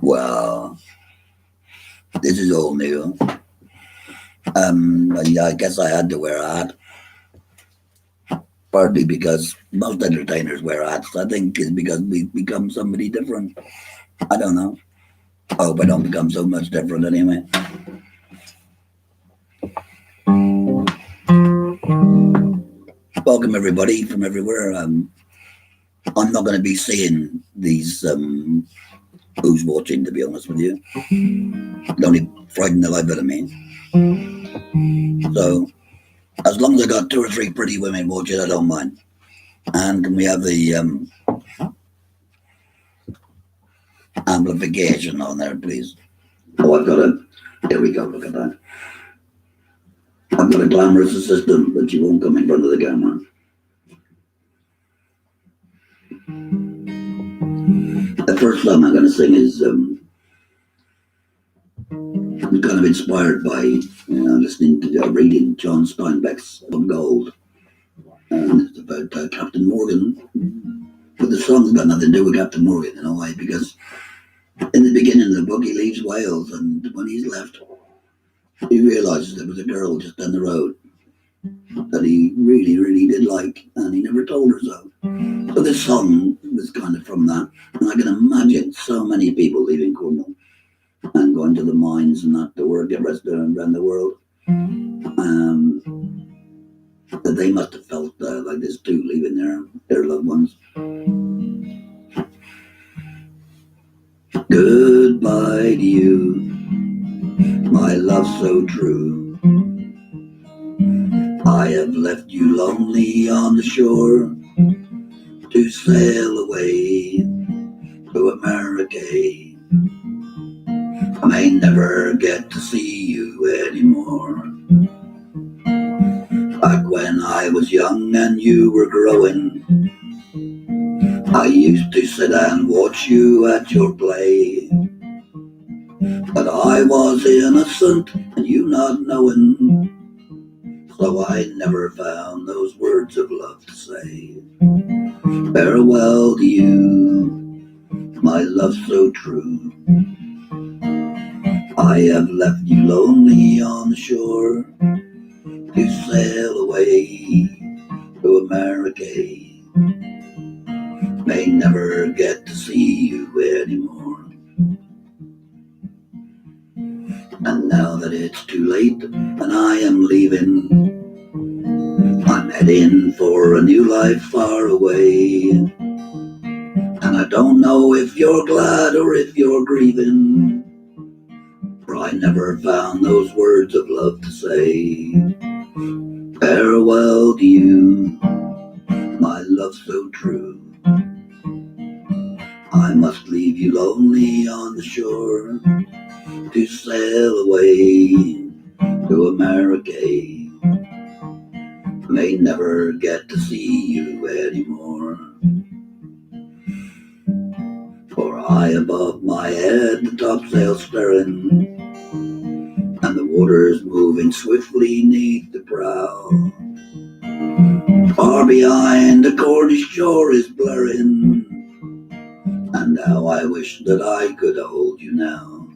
Well, this is all new. I guess I had to wear a hat, partly because most entertainers wear hats. I think it's because we've become somebody different. I don't know. I hope I don't become so much different anyway. Welcome everybody from everywhere. I'm not going to be seeing these who's watching, to be honest with you. It only frightened the life out of me. So as long as I got 2 or 3 pretty women watching, I don't mind. And can we have the amplification on there, please? Oh, I've got it. There we go. Look at that. I've got a glamorous assistant, but she won't come in front of the camera. The first song I'm going to sing is kind of inspired by listening to reading John Steinbeck's Of Gold, and it's about Captain Morgan. But the song's got nothing to do with Captain Morgan in a way, because in the beginning of the book he leaves Wales, and when he's left, he realises there was a girl just down the road that he really, really did like, and he never told her so. So this song was kind of from that, and I can imagine so many people leaving Cornwall and going to the mines and that to work at restaurants around the world. That they must have felt like this too, leaving their loved ones. Goodbye to you, my love so true. I have left you lonely on the shore to sail away to America. I may never get to see you anymore. Back when I was young and you were growing, I used to sit and watch you at your play. But I was innocent and you not knowing, so I never found those words of love to say. Farewell to you, my love so true. I have left you lonely on the shore to sail away to America. May never get to see you anymore. And now that it's too late and I am leaving, I'm heading for a new life far away. And I don't know if you're glad or if you're grieving, for I never found those words of love to say. Farewell to you, my love so true. I must leave you lonely on the shore to sail away to America. May never get to see you anymore. For high above my head the topsail's stirring, and the water's moving swiftly 'neath the prow. Far behind the Cornish shore is blurring, and how I wish that I could hold you now.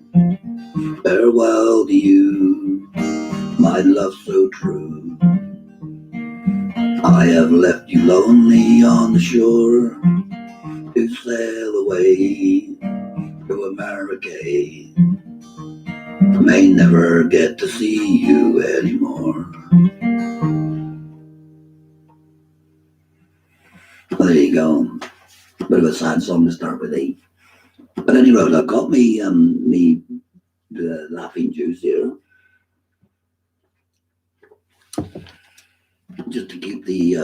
Farewell to you, my love so true. I have left you lonely on the shore to sail away to America. May never get to see you anymore. Well, there you go. Bit of a sad song to start with, eh? But anyway, I've got me laughing juice here, just to keep the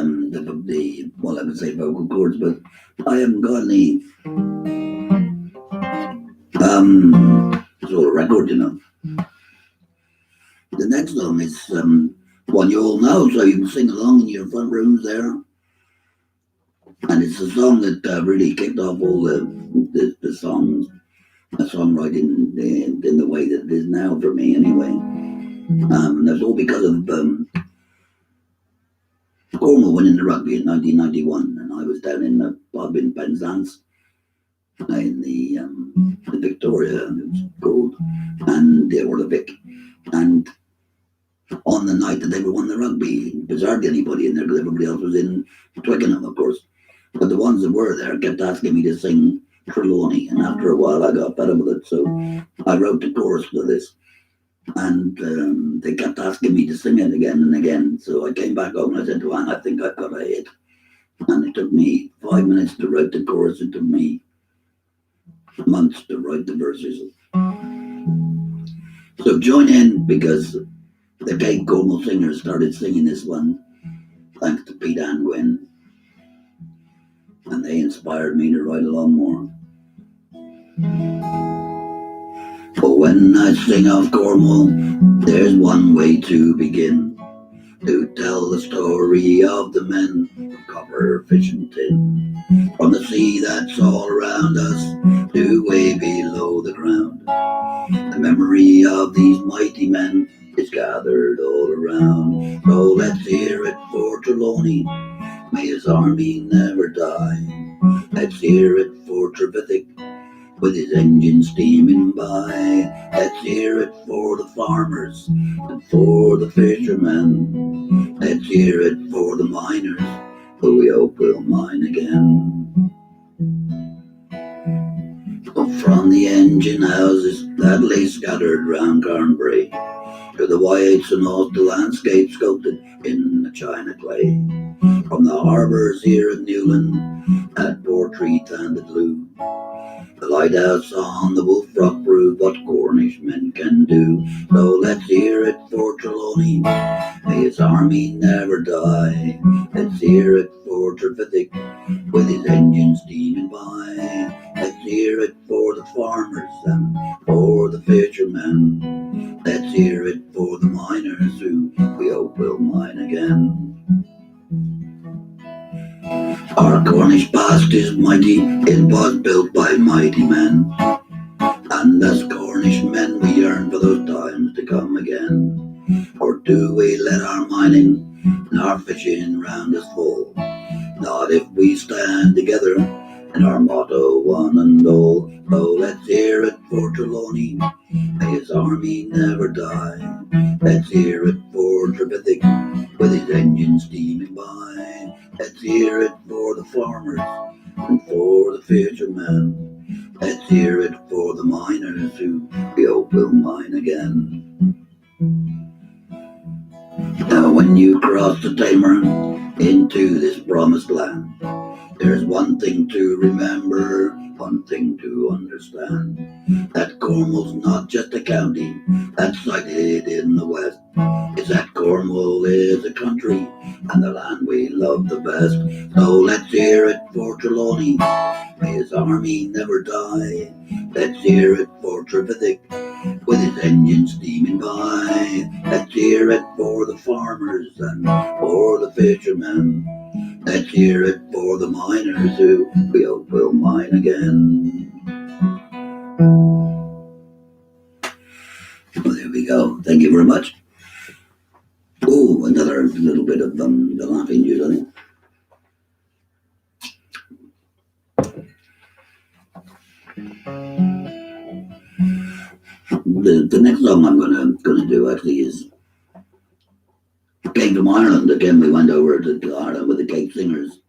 well, I would say vocal cords, but I haven't got any sort of record, you know. The next song is one you all know, so you can sing along in your front rooms there. And it's a song that really kicked off all the songs, songwriting in the way that it is now for me, anyway. And that's all because of Cornwall winning the rugby in 1991, and I was down in the pub in Penzance in the Victoria, it was called, and or the Vic, and on the night that they were won the rugby, there was hardly anybody in there because everybody else was in Twickenham, of course. But the ones that were there kept asking me to sing Trelawney, and after a while I got better with it, so I wrote the chorus for this. And they kept asking me to sing it again and again. So I came back home and I said to Anne, I think I've got a hit. And it took me 5 minutes to write the chorus. It took me months to write the verses. So join in, because the Cape Cornwall Singers started singing this one, thanks to Pete and Gwen. And they inspired me to write a lot more. But when I sing of Cornwall, there's one way to begin, to tell the story of the men who copper, fish and tin, from the sea that's all around us to way below the ground. The memory of these mighty men is gathered all around. So let's hear it for Trelawney, may his army never die. Let's hear it for Trevithick, with his engine steaming by. Let's hear it for the farmers and for the fishermen. Let's hear it for the miners, who we hope will mine again. Up from the engine houses that lay scattered round Carnbury, to the whites and all the landscape sculpted in the china clay, from the harbours here at Newland, at Portreath and at Loo, the lighthouse on the Wolf Rock proved what Cornish men can do. So let's hear it for Trelawney, may his army never die. Let's hear it for Trevithick, with his engine steaming by. Let's hear it for the farmers and for the fishermen. Let's hear it for the miners, who we hope will mine again. Our Cornish past is mighty, it was built by mighty men, and as Cornish men we yearn for those times to come again. Or do we let our mining and our fishing round us fall? Not if we stand together in our motto one and all. So let's hear it for Trelawney, may his army never die. Let's hear it for Trevithick, with his engine steaming by. Let's hear it for the farmers and for the fishermen. Let's hear it for the miners, who we hope will mine again. Now when you cross the Tamar into this promised land, there's one thing to remember, one thing to understand, that Cornwall's not just a county that's sited in the west. It's that Cornwall is a country and the land we love the best. So let's hear it for Trelawney, may his army never die. Let's hear it for Trevithick, with his engine steaming by. Let's hear it for the farmers and for the fishermen. Let's hear it for the miners, who we hope will mine again. Well, there we go. Thank you very much. Oh, another little bit of the laughing juice, I think. The next song I'm gonna do actually is came from Ireland. Again, we went over to Ireland with the Cape Singers.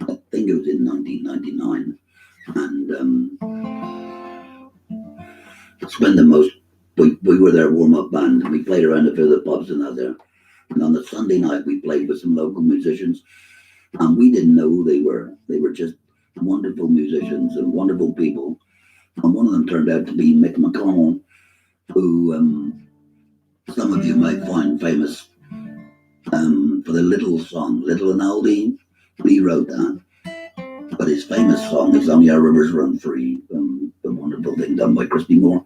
I think it was in 1999, and spent the most. We were their warm-up band, and we played around a few of the pubs and that there. And on the Sunday night, we played with some local musicians, and we didn't know who they were. They were just wonderful musicians and wonderful people. And one of them turned out to be Mick McConnell, who some of you might find famous for the Little song, Little and Oldie. He wrote that. But his famous song is Only Our Rivers Run Free, the wonderful thing done by Christy Moore.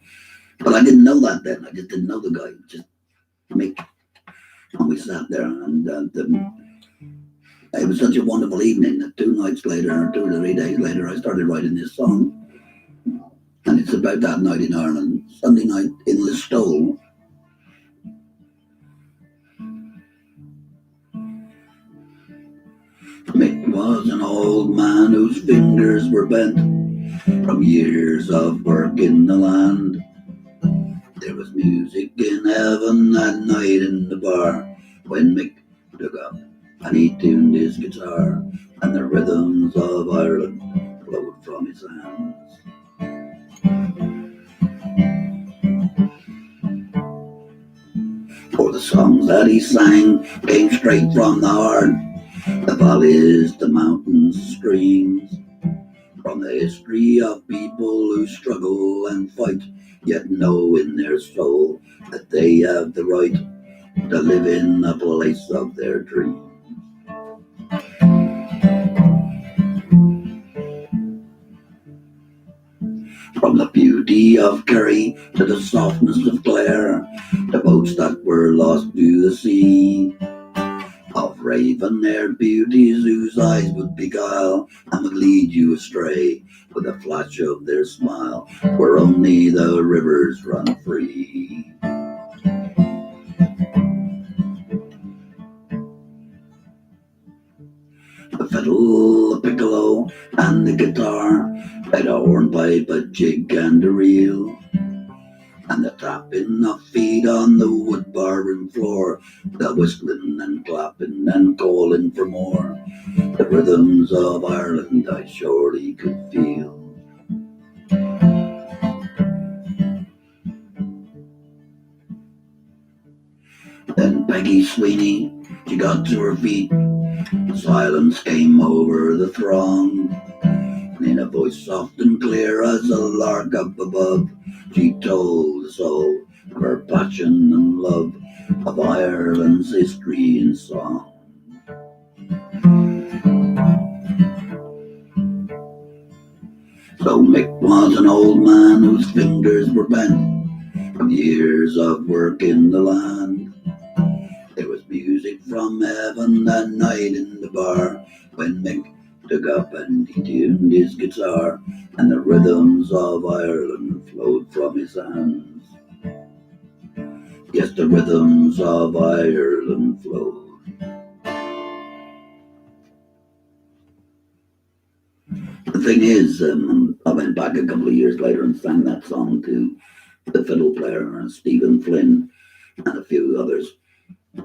But I didn't know that then. I just didn't know the guy, just Mick. And we sat there, and It was such a wonderful evening that 2 nights later, or 2 or 3 days later, I started writing this song. And it's about that night in Ireland, Sunday night in Listowel. Mick was an old man whose fingers were bent from years of work in the land. There was music in heaven that night in the bar when Mick took up and he tuned his guitar, and the rhythms of Ireland flowed from his hands. For the songs that he sang came straight from the heart, the valleys, the mountains, the streams, from the history of people who struggle and fight, yet know in their soul that they have the right to live in the place of their dreams. From the beauty of Kerry to the softness of Clare, the boats that were lost to the sea, of raven-haired beauties whose eyes would beguile and would lead you astray with a flash of their smile, where only the rivers run free. The fiddle, the piccolo, and the guitar, played a hornpipe, a jig, and a reel, and the tapping of feet on the wood barroom floor, the whistling and clapping and calling for more, the rhythms of Ireland I surely could feel. Then Peggy Sweeney, she got to her feet, silence came over the throng, and in a voice soft and clear as a lark up above, she told us all of her passion and love, of Ireland's history and song. So Mick was an old man whose fingers were bent from years of work in the land. There was music from heaven that night in the bar when Mick took up and he tuned his guitar, and the rhythms of Ireland flowed from his hands. Yes, the rhythms of Ireland flowed. The thing is, I went back a couple of years later and sang that song to the fiddle player, Stephen Flynn, and a few others,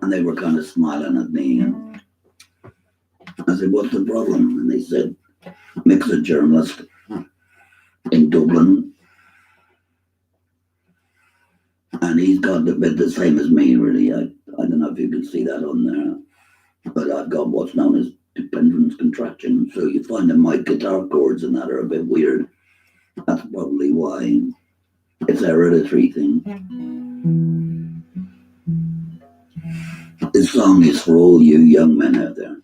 and they were kind of smiling at me. And I said, "What's the problem?" And they said, "Mick's a journalist in Dublin, and he's got a bit the same as me, really. I don't know if you can see that on there, but I've got what's known as dependence contraction. So you find that my guitar chords and that are a bit weird. That's probably why. It's a hereditary thing." This song is for all you young men out there.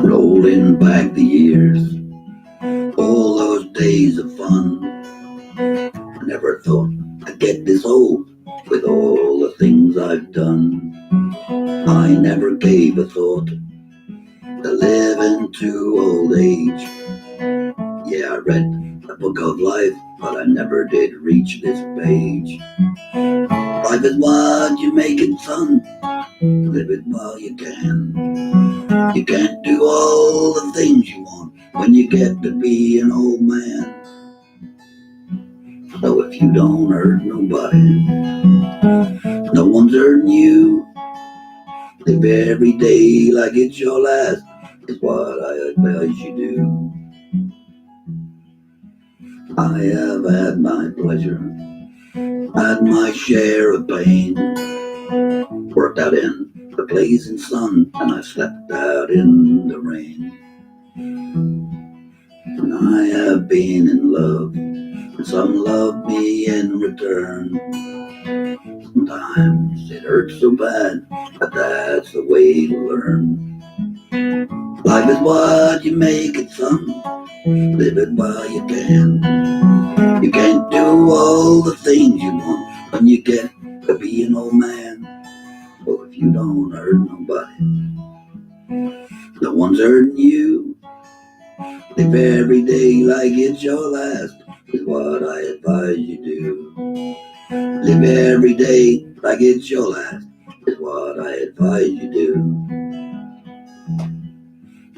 Rolling back the years, all those days of fun, I never thought I'd get this old with all the things I've done. I never gave a thought to live into old age. Yeah, I read a book of life, but I never did reach this page. Life is what you make it, son. Live it while you can. You can't do all the things you want when you get to be an old man. So if you don't hurt nobody, no one's hurting you. Live every day like it's your last, is what I advise you do. I have had my pleasure, had my share of pain, worked out in the blazing sun, and I slept out in the rain. And I have been in love, and some love me in return. Sometimes it hurts so bad, but that's the way to learn. Life is what you make it, son. Live it while you can. You can't do all the things you want when you get to be an old man. Well, if you don't hurt nobody, no one's hurting you. Live every day like it's your last, is what I advise you do. Live every day like it's your last, is what I advise you do.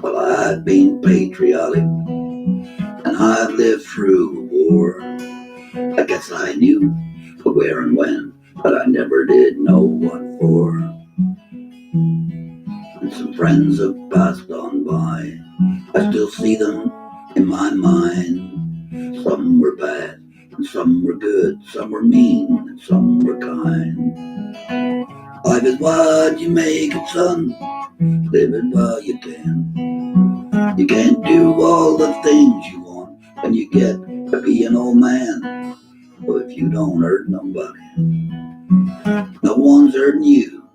Well, I've been patriotic, and I've lived through war. I guess I knew where and when, but I never did know what for. And some friends have passed on by. I still see them in my mind. Some were bad, and some were good. Some were mean, and some were kind. Life is what you make it, son. Live it while you can. You can't do all the things you want when you get to be an old man. But if you don't hurt nobody, no one's hurting you.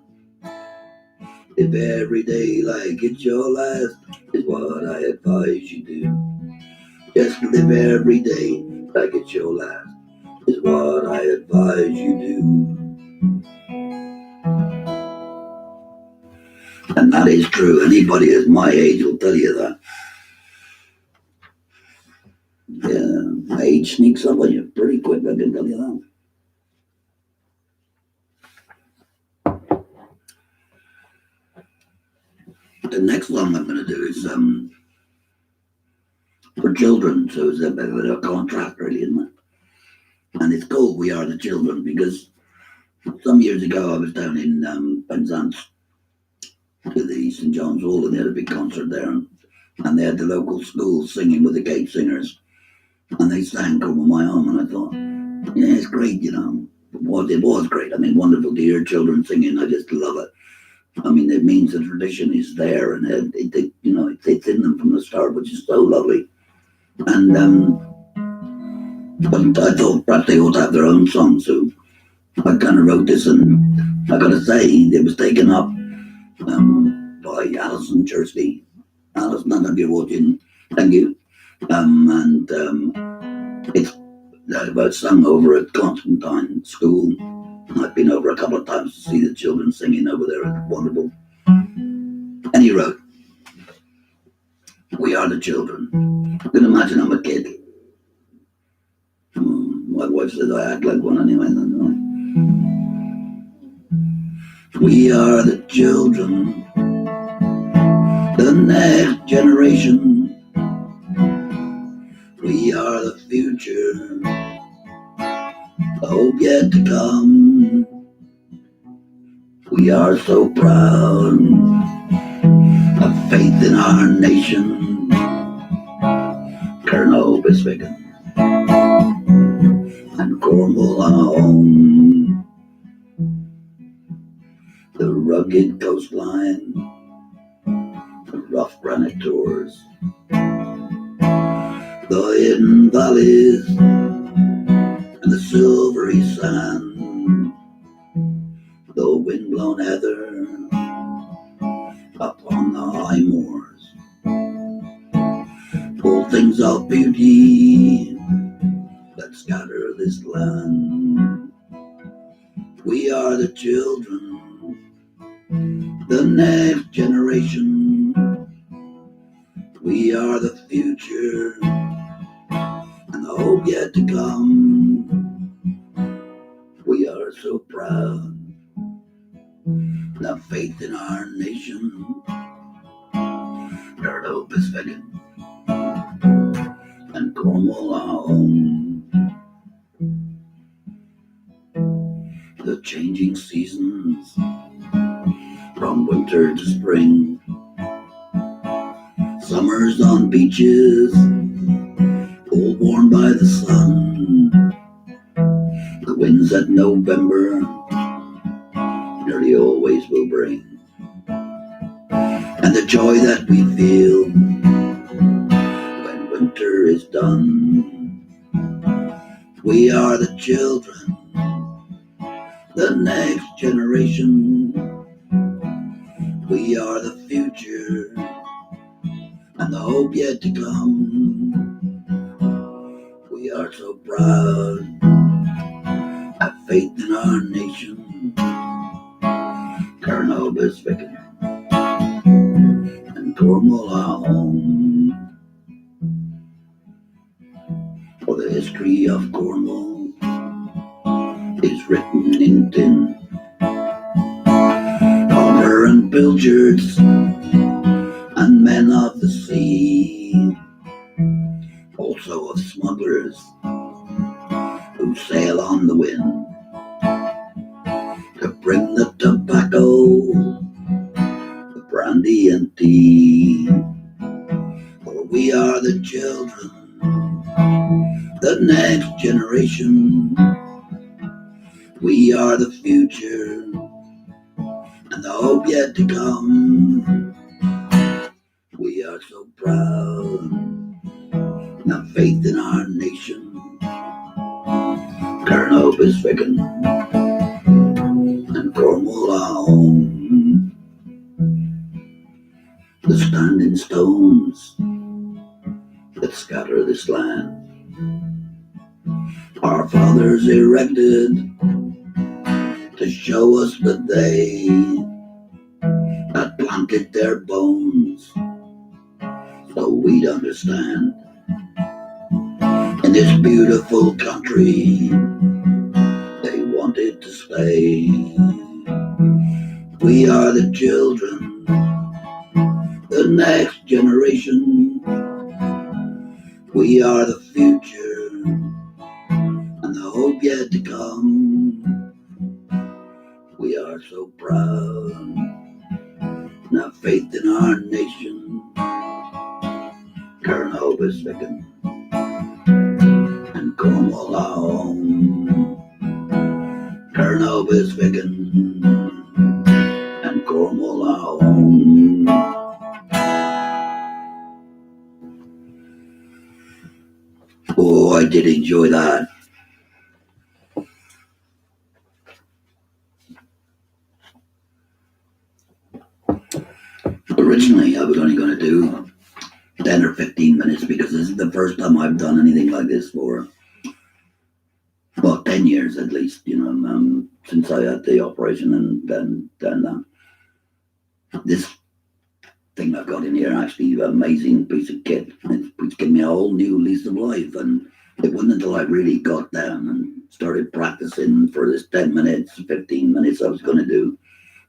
Live every day like it's your last, is what I advise you do. Just live every day like it's your last, is what I advise you do. And that is true. Anybody at my age will tell you that. Yeah, age sneaks up on you pretty quick, I can tell you that. The next one I'm going to do is for children, so it's a bit of a contract, really, isn't it? And it's called We Are the Children because some years ago I was down in Penzance to the St John's Hall, and they had a big concert there, and they had the local schools singing with the Gate Singers, and they sang Come On My Home, and I thought, yeah, it's great, you know. It was great. I mean, wonderful to hear children singing. I just love it. I mean, it means the tradition is there, and it's in them from the start, which is so lovely. And but I thought perhaps they ought to have their own song, so I kind of wrote this, and I got to say, it was taken up by Alison Chersky. Alison, I don't know if you're watching. Thank you. It's about sung over at Constantine School. I've been over a couple of times to see the children singing over there. It's wonderful. And he wrote, We are the children. You can imagine I'm a kid. My wife says I act like one anyway. We are the children, the next generation. We are the future, the hope yet to come. We are so proud of faith in our nation. Colonel Biswicken and Cornwall our home. The rugged coastline, the rough granite tors, the hidden valleys, and the silvery sand, the wind-blown heather upon the high moors, all things of beauty that scatter this land. We are the children, the next generation. We are the future and the hope yet to come. We are so proud of faith in our nation. Colonel Biswicken and Cornwall our home. The changing seasons from winter to spring, summers on beaches, all warmed by the sun. The winds that November nearly always will bring, and the joy that we feel when winter is done. We are the children, the next generation. We are the future the hope yet to come. We are so proud, have faith in our nation. Carnobus, Vicken, and Cornwall our home. For the history of Cornwall is written in tin. Palmer and pilchards and men of the sea, also of smugglers who sail on the wind to bring the tobacco, the brandy and tea. For we are the children, the next generation. We are the future and the hope yet to come. We are so proud, have faith in our nation. Carnobus, Vicken, and Cornwall our home. The standing stones that scatter this land, our fathers erected to show us the day that planted their bones, so we'd understand. In this beautiful country, they wanted to stay. We are the children, the next generation. We are the future and the hope yet to come. We are so proud and have faith in our nation. Carnobus, Vicken, and Cornwall our home. Carnobus, Vicken, and Cornwall our home. Oh, I did enjoy that. Originally, I was only going to do 10 or 15 minutes because this is the first time I've done anything like this for, well, 10 years at least, since I had the operation. And then this thing I've got in here, actually, an amazing piece of kit. It's given me a whole new lease of life. And it wasn't until I really got down and started practicing for this 10 minutes, 15 minutes I was going to do,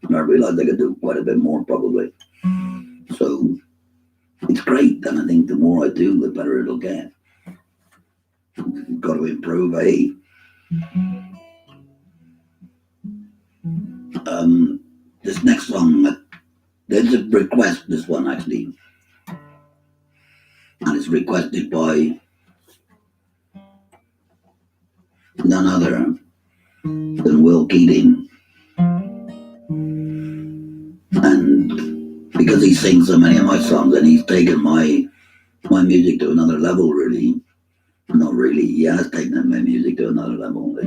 and I realized I could do quite a bit more probably. So it's great, and I think the more I do, the better it'll get. Got to improve, eh? This next song, there's a request, this one actually, and it's requested by none other than Will Keating. And because he sings so many of my songs, and he's taken my music to another level, really. Not really, he has taken my music to another level.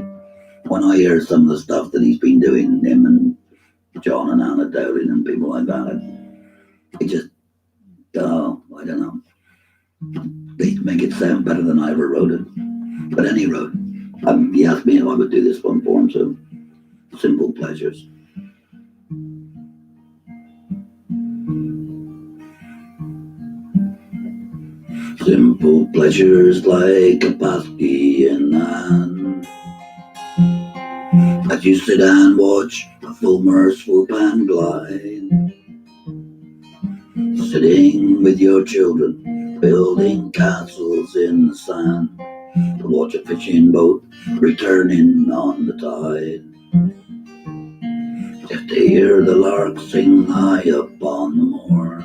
When I hear some of the stuff that he's been doing, him and John and Anna Dowling and people like that, it just, I don't know. They make it sound better than I ever wrote it. But any road, he asked me if I would do this one for him, so Simple Pleasures. Simple pleasures like a pasty in hand, as you sit and watch a full merciful pan glide, sitting with your children, building castles in the sand, to watch a fishing boat returning on the tide, just to hear the lark sing high upon the moor,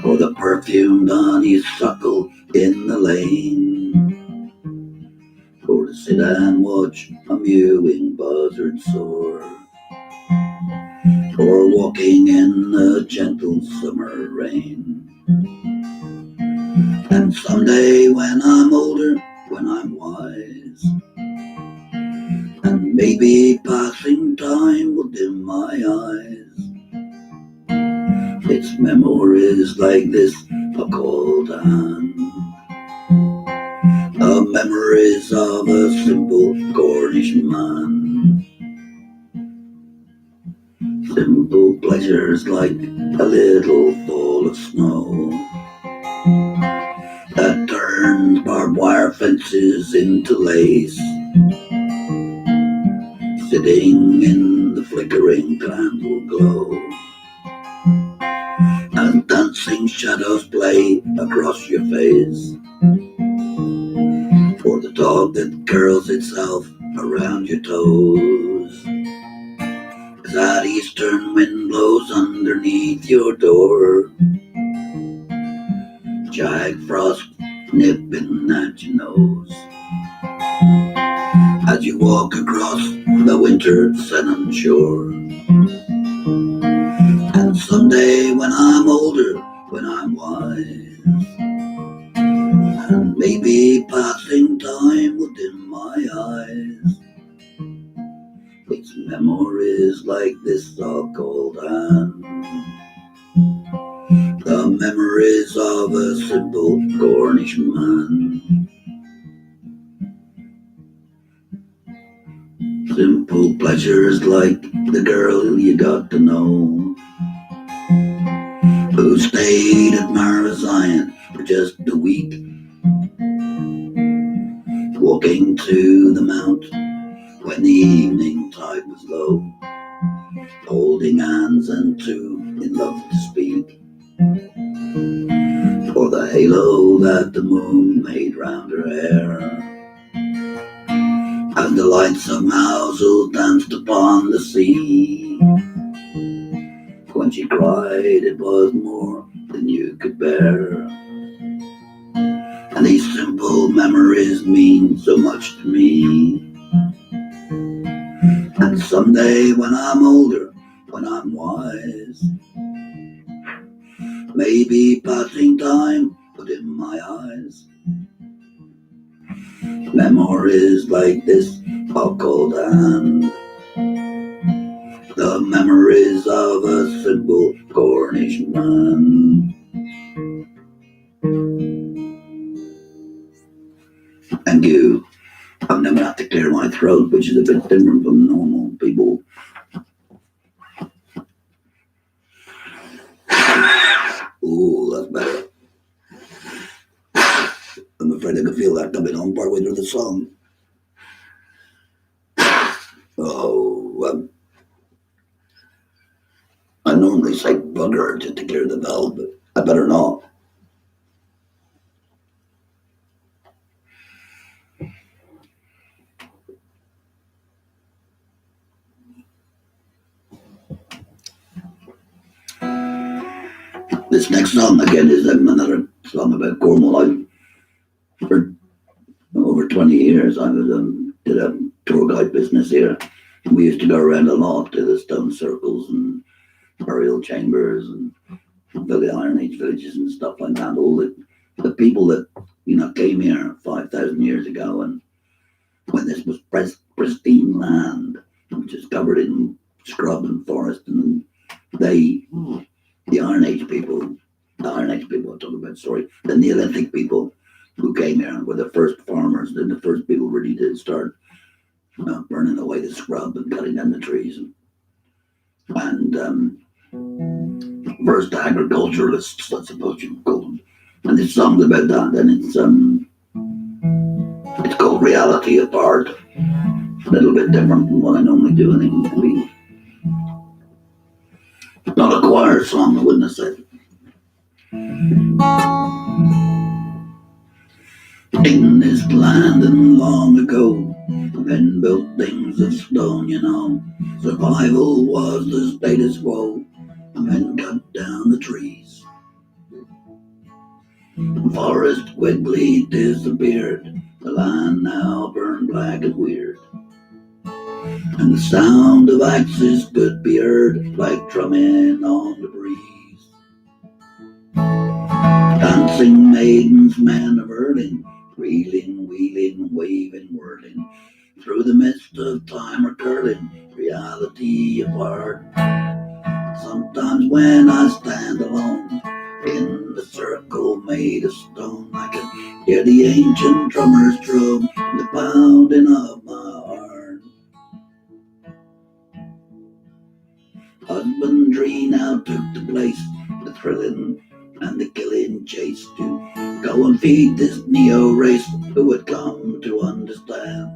or the perfumed honeysuckle in the lane, or to sit and watch a mewing buzzard soar, or walking in the gentle summer rain. And someday when I'm older, when I'm wise, and maybe passing time will dim my eyes, Its memories like this are called hand. The memories of a simple Cornish man. Simple pleasures like a little fall of snow that turns barbed wire fences into lace. Sitting in the flickering candle glow and dancing shadows play across your face. For the dog that curls itself around your toes as that eastern wind blows underneath your door. Jagged frost nipping at your nose as you walk across the winter Sennan shore. And someday when I'm older, when I'm wise, and maybe passing time within my eyes, it's memories like this are called hand. The memories of a simple Cornish man. Simple pleasures like the girl you got to know, who stayed at Marazion for just a week, walking to the mount when the evening tide was low, holding hands and too in love to speak. For the halo that the moon made round her hair, and the lights of Mousel danced upon the sea. When she cried, it was more than you could bear. And these simple memories mean so much to me. And someday when I'm older, when I'm wise, maybe passing time within my eyes, memories like this are called hand. The memories of a simple Cornish man. Thank you. I've never had to clear my throat, which is a bit different from normal people. Ooh, that's better. I'm afraid I could feel that coming on partway through the song. Oh, I normally say bugger just to clear the valve, but I better not. This next song again is another song about Cornwall. For over 20 years, I did a tour guide business here. We used to go around a lot to the stone circles and burial chambers and the Iron Age villages and stuff like that. All the people that came here 5,000 years ago, and when this was pristine land, which is covered in scrub and forest, and the Iron Age people, I'm talking about, sorry, the Neolithic people who came here were the first farmers, and the first people really did start burning away the scrub and cutting down the trees, and first agriculturalists, I suppose you could call them. And this song's about that, and it's called Reality Apart. A little bit different from what I normally do, and it be not a choir song, I wouldn't have said. In this land and long ago, men built things of stone, Survival was the status quo. Men cut down the trees. The forest quickly disappeared. The land now burned black and weird. And the sound of axes could be heard like drumming on the breeze. Dancing maidens, men of Erling, reeling, wheeling, waving, whirling, through the mist of time are curling, reality apart. Sometimes when I stand stand alone in the circle made of stone. I can hear the ancient drummers drum, the pounding of my heart. Husbandry now took the place, the thrilling and the killing chase to go and feed this neo race who had come to understand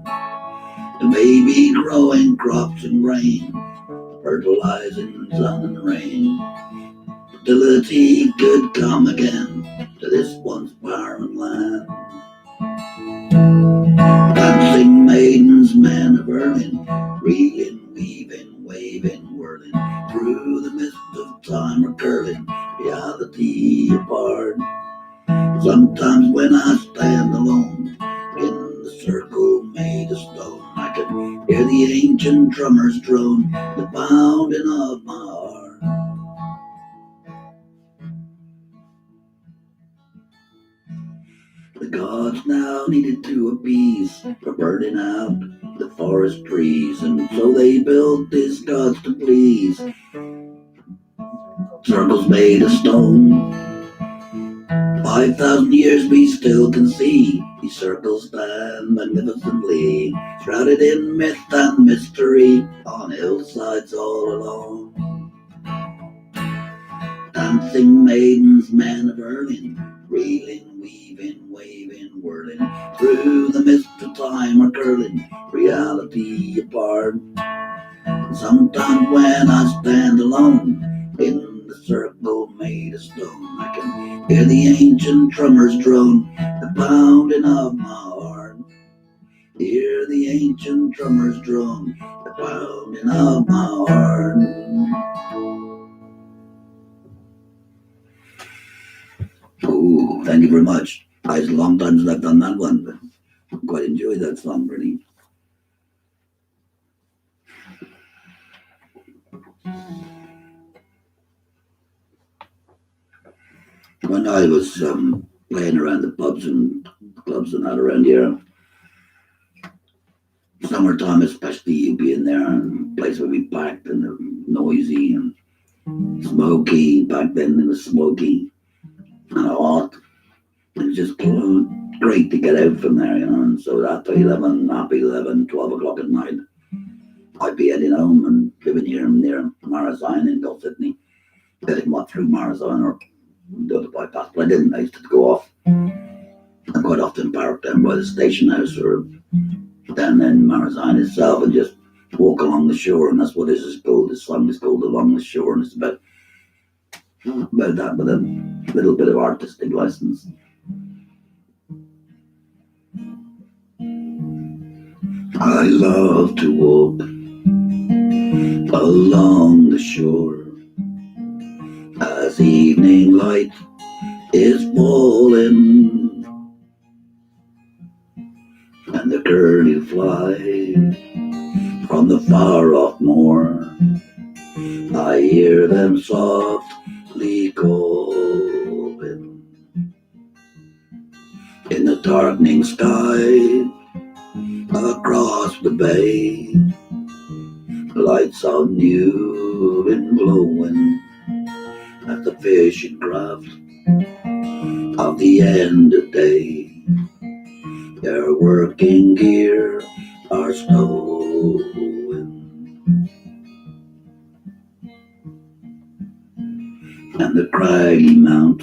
the baby growing crops and grain, fertilizing sun and rain. Fertility could come again to this once barren land. Dancing maidens, men of Berlin, reeling, weaving, waving, whirling through the mist of time or curling reality apart. Sometimes when I stand alone in the circle made of stone, I can hear the ancient drummers drone, the pounding of my heart. The gods now needed to appease for burning out the forest trees, and so they built these gods to please. Circles made of stone. 5,000 years we still can see these circles stand magnificently, shrouded in myth and mystery on hillsides all along. Dancing maidens, men of Berlin, reeling, weaving, waving, whirling through the mist of time or curling reality apart. Sometimes when I stand alone in the circle made of stone, I can hear the ancient drummers drone, the pounding of my heart. Hear the ancient drummers drone, the pounding of my heart. Oh, thank you very much. It's a long time since I've done that one, but I quite enjoyed that song, really. When I was playing around the pubs and clubs and that around here, summertime especially, you'd be in there and the place would be packed and noisy and smoky. Back then it was smoky and hot. It was just great to get out from there, and so after 11, half 11, 12 o'clock at night, I'd be heading home and living here near Marasign in Gulf Sydney. Getting what through Marasign or the other bypass, but I didn't. I used to go off. I quite often parked down by the station house or down in Marasign itself and just walk along the shore, and that's what this is called. This song is called Along the Shore, and it's about that with a little bit of artistic license. I love to walk along the shore as evening light is falling and the curlew fly from the far off moor. I hear them softly calling in the darkening sky across the bay. Lights are new and glowing at the fishing craft of the end of day. Their working gear are stowing, and the craggy mount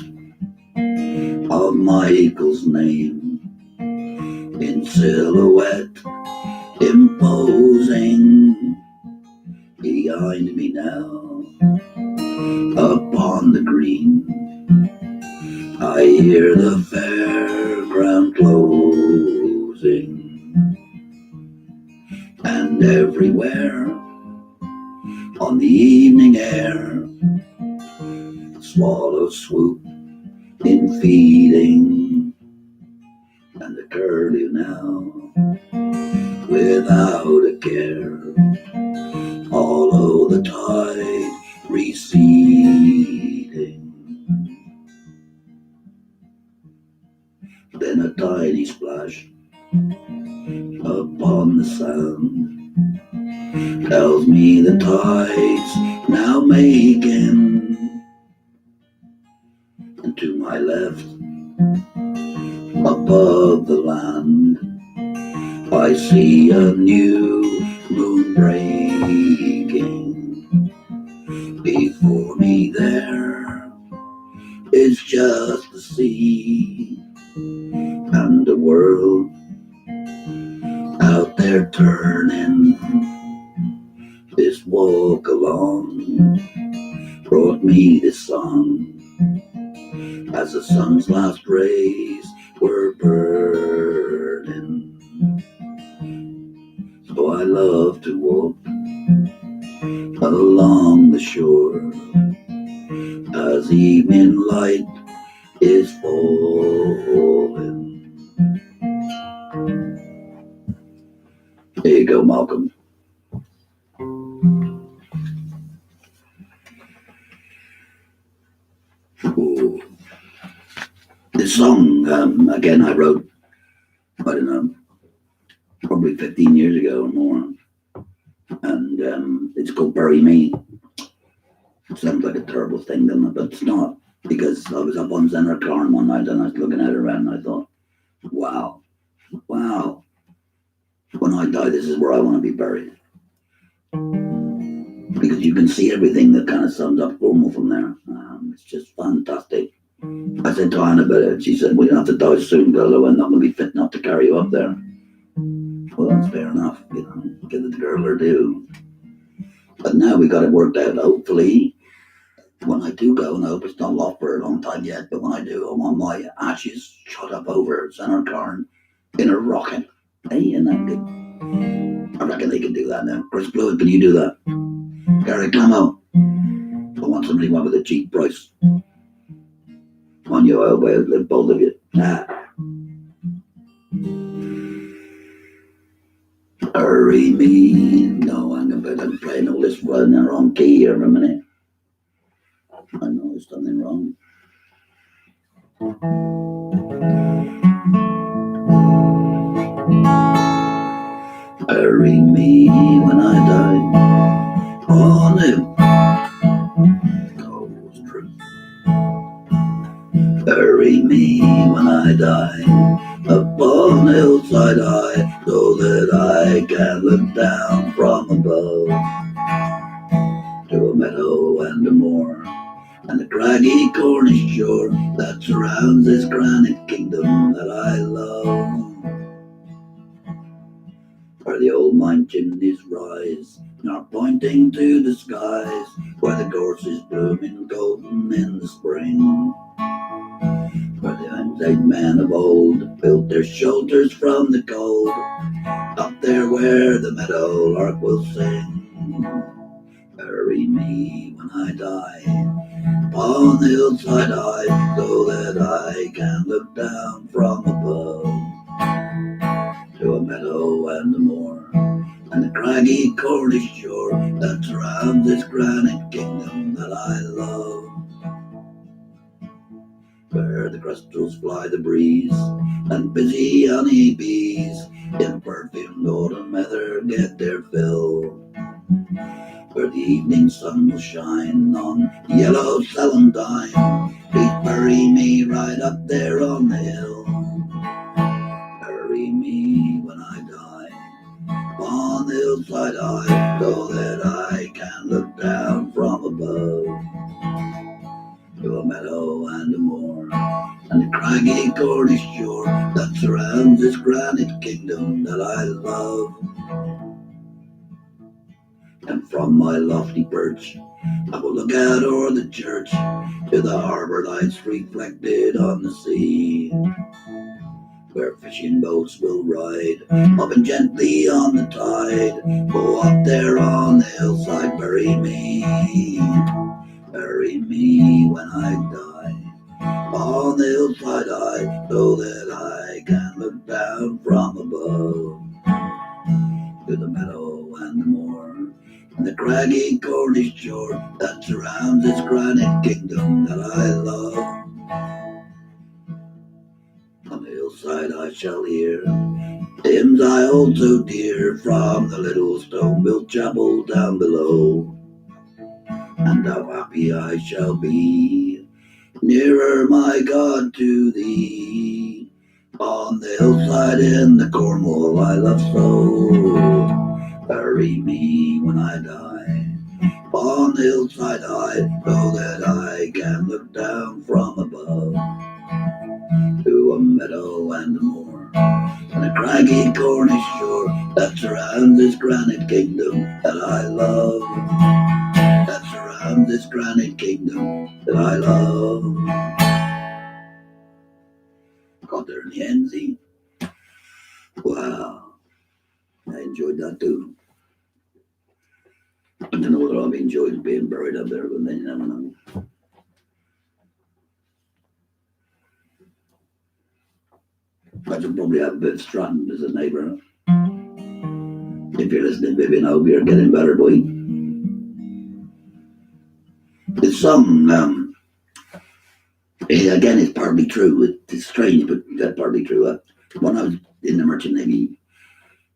of Michael's name in silhouette imposing behind me now upon the green. I hear the fairground closing, and everywhere on the evening air swallows swoop in feeding, and the curlew now without a care follow the tide receding. Then a tiny splash upon the sand tells me the tide's now making And to my left, above the land, I see a new moon breaking. Before me there is just the sea and the world out there turning. This walk along brought me this song as the sun's last rays were burning. So I love to walk along the shore as evening light is falling. There you go, Malcolm. Ooh. This song, again, I wrote, I don't know, probably 15 years ago or more. And it's called Bury Me. It sounds like a terrible thing, doesn't it? But it's not. Because I was up on Center Carn one night and I was looking at it around and I thought, wow. When I die, this is where I want to be buried. Because you can see everything that kind of sums up Cornwall from there. It's just fantastic. I said to Anne about it. She said, "We're going to have to die soon, girl. I'm not going to be fit enough to carry you up there." Well, that's fair enough. Give it the girl her due. But now we got it worked out. Hopefully, when I do go, and I hope it's not lost for a long time yet, but when I do, I want my ashes shot up over Center Carn in a rocket. Hey, isn't that good? I reckon they can do that now. Chris Blewett, can you do that? Gary Clammo, I want somebody with a cheap price. On your own way, live both of you. Hurry me. No, I'm playing all this in the wrong key here for a minute. I know there's something wrong. Bury me when I die on him. Oh, it's true. Bury me when I die upon the hillside high, so that I can look down from above to a meadow and a moor and the craggy Cornish shore that surrounds this granite kingdom that I love. Where the old mine chimneys rise, are pointing to the skies, where the gorse is blooming golden in the spring, where the unsaid men of old built their shelters from the cold, up there where the meadow lark will sing. Bury me when I die upon the hillside high, so that I can look down from above to a meadow and a moor and the craggy Cornish shore that surrounds this granite kingdom that I love. Where the kestrels fly the breeze and busy honey bees in perfumed autumn heather get their fill, where the evening sun will shine on yellow celandine. Please bury me right up there on the hill. Bury me when I die on the hillside high, so that I can look down from above to a meadow and a moor and the craggy Cornish shore that surrounds this granite kingdom that I love. And from my lofty perch I will look out o'er the church to the harbour lights reflected on the sea, where fishing boats will ride up and gently on the tide. Oh, up there on the hillside, bury me when I die on the hillside high, so that I can look down from above to the meadow and the moor and the craggy Cornish shore that surrounds this granite kingdom that I love. On the hillside I shall hear hymns I hold so dear from the little stone-built chapel down below, and how happy I shall be Nearer, my God, to thee. On the hillside in the Cornwall I love so. Bury me when I die. On the hillside high, so that I can look down from above to a meadow and a moor, and a craggy Cornish shore that surrounds this granite kingdom that I love. That surrounds this granite kingdom that I love. Got there in the end, see? Wow, I enjoyed that too. I don't know whether I've enjoyed being buried up there, but then you never know. I should probably have a bit of Stratton as a neighbour. If you're listening, Vivian, I hope you're getting better, boy. It's again, it's partly true. It's strange, but that's partly true. When I was in the Merchant Navy,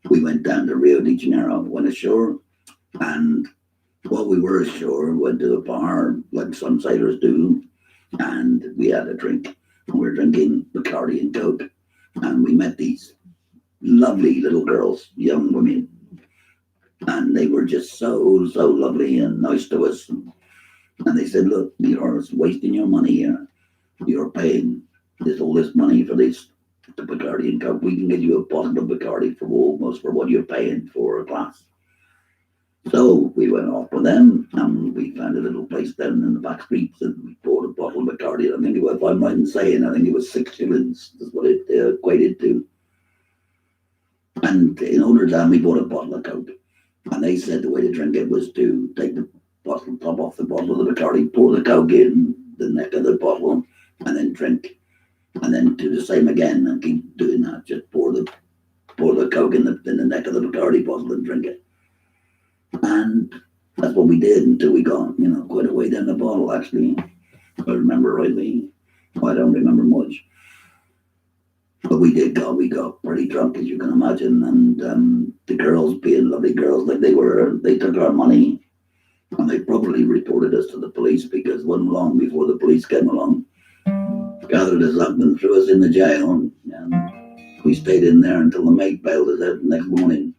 we went down to Rio de Janeiro, went ashore, and while we were ashore, went to a bar like some sailors do, and we had a drink. We were drinking Bacardi and Coke, and we met these lovely little girls, young women, and they were just so lovely and nice to us. And they said, "Look, you're wasting your money here. You're paying all this money for this the Bacardi and Coke. We can get you a bottle of Bacardi for almost for what you're paying for a glass." So we went off with them, and we found a little place down in the back streets, and we bought a bottle of Bacardi. I think it was, if I'm right in saying, I think it was 6 shillings. That's what it equated to. And in order to that, we bought a bottle of Coke. And they said the way to drink it was to take the bottle, top off the bottle of the Bacardi, pour the Coke in the neck of the bottle, and then drink. And then do the same again and keep doing that. Just pour the Coke in the neck of the Bacardi bottle and drink it. And that's what we did until we got, quite a way down the bottle, actually. If I remember rightly. I don't remember much. But we got pretty drunk, as you can imagine. And the girls, being lovely girls like they were, they took our money. And they probably reported us to the police, because wasn't long before the police came along, gathered us up and threw us in the jail. And we stayed in there until the mate bailed us out the next morning.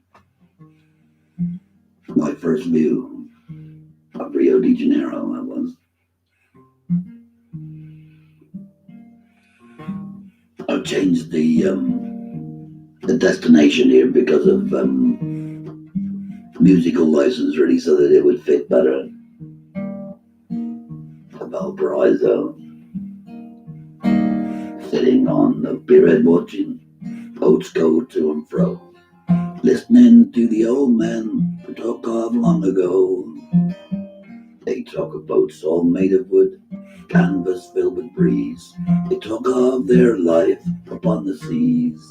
My first view of Rio de Janeiro, that was. I've changed the destination here because of musical license, really, so that it would fit better. Valparaiso, sitting on the pierhead watching boats go to and fro, listening to the old men talk of long ago. They talk of boats all made of wood, canvas filled with breeze. They talk of their life upon the seas.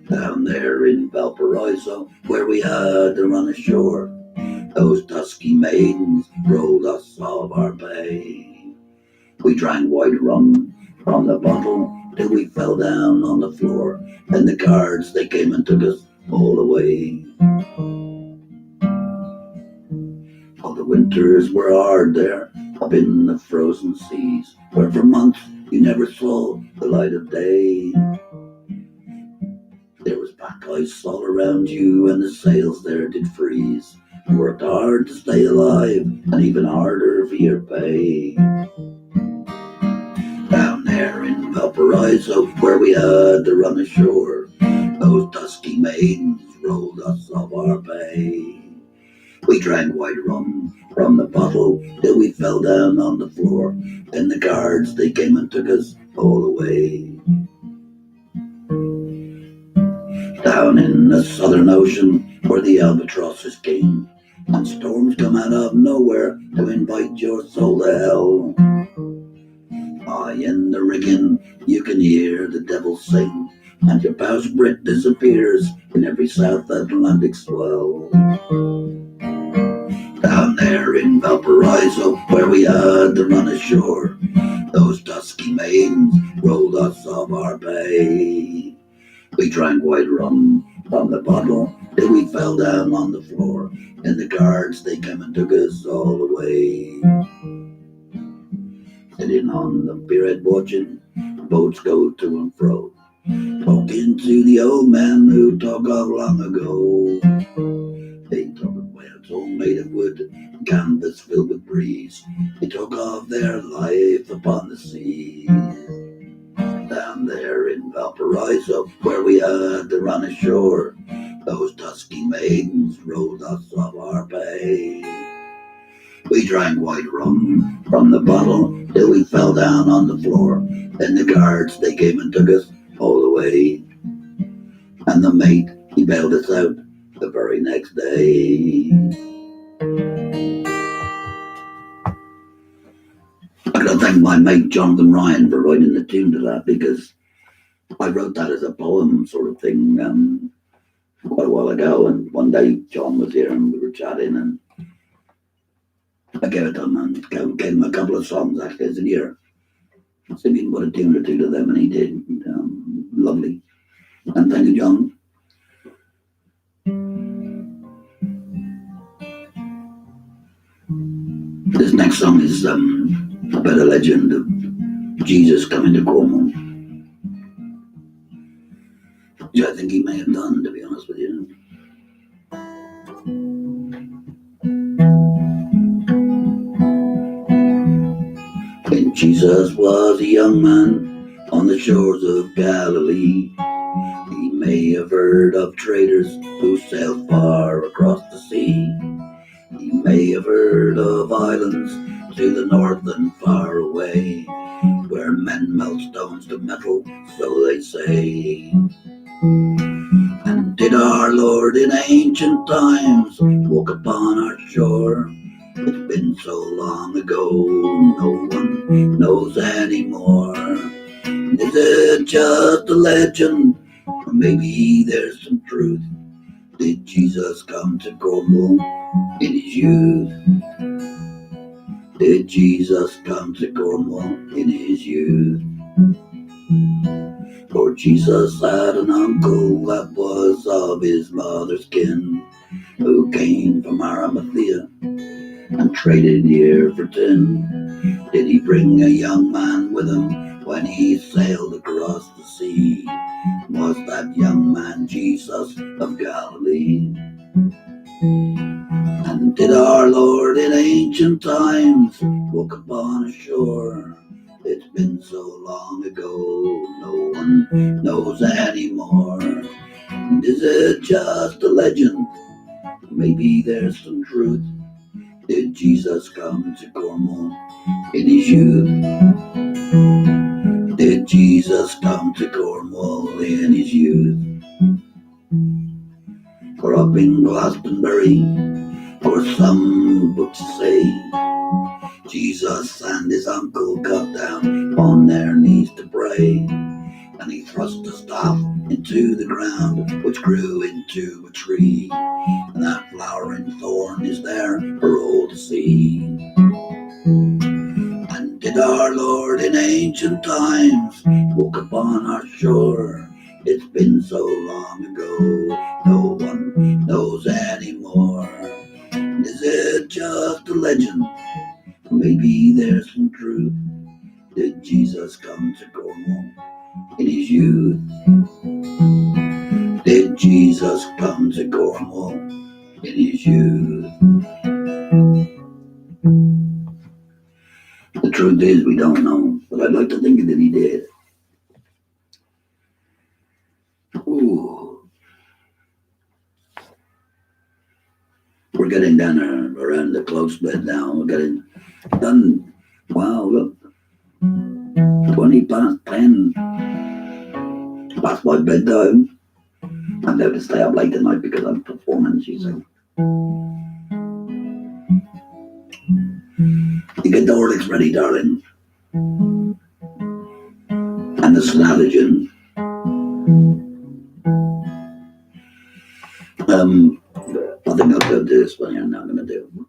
Down there in Valparaiso, where we had to run ashore, those dusky maidens rolled us of our pay. We drank white rum from the bottle till we fell down on the floor. Then the guards, they came and took us all away. Oh, the winters were hard there, up in the frozen seas, where for months you never saw the light of day. There was pack ice all around you, and the sails there did freeze. You worked hard to stay alive, and even harder for your pay. Down there in Valparaiso, where we had to run ashore, those dusky maidens rolled us of our pay. We drank white rum from the bottle till we fell down on the floor. Then the guards, they came and took us all away. Down in the Southern Ocean, where the albatross is king, and storms come out of nowhere to invite your soul to hell. High in the rigging, you can hear the devil sing, and your bowsprit disappears in every South Atlantic swell. Down there in Valparaiso, where we had to run ashore, those dusky maidens rolled us of our pay. We drank white rum from the bottle till we fell down on the floor, and the guards, they came and took us all away. sitting on the pierhead watching boats go to and fro, talking to the old man who talk of long ago. They talk of boats all made of wood, canvas filled with breeze. They talk of their life upon the sea. Down there in Valparaiso, where we had to run ashore, those dusky maidens rolled us of our pay. We drank white rum from the bottle till we fell down on the floor. Then the guards, they came and took us all away. And the mate, he bailed us out the very next day. I gotta thank my mate Jonathan Ryan for writing the tune to that, because I wrote that as a poem sort of thing quite a while ago. And one day John was here and we were chatting, and I gave it to him and gave him a couple of songs actually. I said, here, see if you can put a tune or two to them, and he did. Lovely. And thank you, John. This next song is about a legend of Jesus coming to Cornwall, which I think he may have done, to be honest with you. When Jesus was a young man on the shores of Galilee, he may have heard of traders who sailed far across the sea. He may have heard of islands to the north and far away, where men melt stones to metal, so they say. And did our Lord in ancient times walk upon our shore? It's been so long ago, no one knows anymore. Is it just a legend, or maybe there's some truth? Did Jesus come to Cornwall in his youth? Did Jesus come to Cornwall in his youth? For Jesus had an uncle that was of his mother's kin, who came from Arimathea and traded here for tin. Did he bring a young man with him when he sailed across the sea? Was that young man Jesus of Galilee? And did our Lord in ancient times walk upon a shore? It's been so long ago, no one knows anymore. And is it just a legend? Maybe there's some truth. Did Jesus come to Cornwall in his youth? Did Jesus come to Cornwall in his youth? Or up in Glastonbury, or some books say Jesus and his uncle got down on their knees to pray, and he thrust a staff into the ground, which grew into a tree, and that flowering thorn is there for all to see. And did our Lord in ancient times walk upon our shore? It's been so long ago, no one knows anymore. And is it just a legend? Maybe there's some truth. Did Jesus come to Cornwall in his youth? Did Jesus come to Cornwall in his youth? The truth is, we don't know, but I'd like to think that he did. Ooh. We're getting down around the close bit now. We're getting done. Wow, look. 20 past 10. Past my bedtime. I'm going to stay up late tonight because I'm performing, she said. You get the Horlicks ready, darling. And the Snallogen. I think I'll go do this one here. I'm not going to do.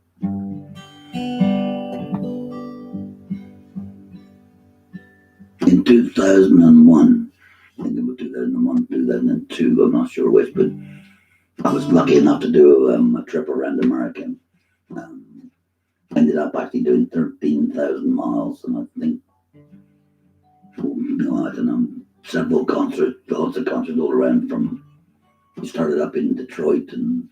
In 2001, I think it was 2001, 2002, I'm not sure which, but I was lucky enough to do a trip around America. Ended up actually doing 13,000 miles, and I think I don't know, several concerts, lots of concerts all around. We started up in Detroit and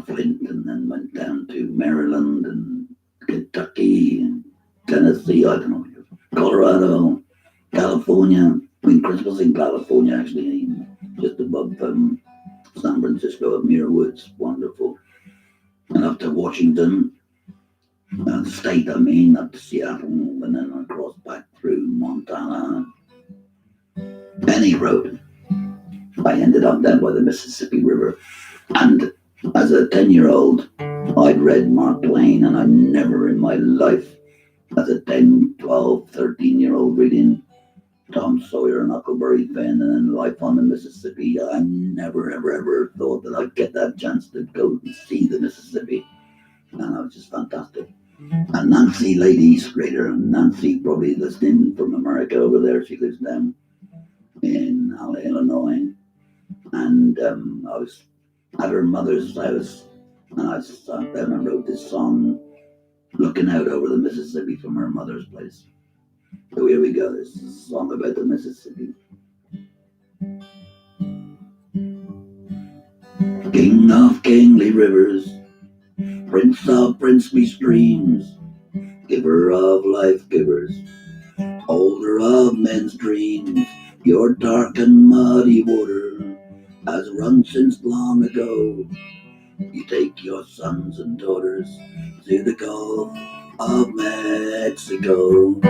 Flint, and then went down to Maryland and Kentucky and Tennessee, I don't know, Colorado, California. I mean, Christmas in California, actually, just above San Francisco at Muir Woods, wonderful. And up to Washington, state, I mean, up to Seattle, and then across back through Montana. Any road. I ended up down by the Mississippi River. And as a 10-year-old, I'd read Mark Twain, and I never in my life, as a 10, 12, 13-year-old reading Tom Sawyer and Huckleberry Finn and then Life on the Mississippi, I never, ever, ever thought that I'd get that chance to go and see the Mississippi. And it was just fantastic. And Nancy, lady Scrader, Nancy probably listening from America over there. She lives down in Illinois. And I was at her mother's house, and I sat down and wrote this song, looking out over the Mississippi from her mother's place. So here we go. This is a song about the Mississippi. King of kingly rivers, prince of princely streams, giver of life givers, holder of men's dreams, your dark and muddy water has run since long ago. You take your sons and daughters to the Gulf of Mexico.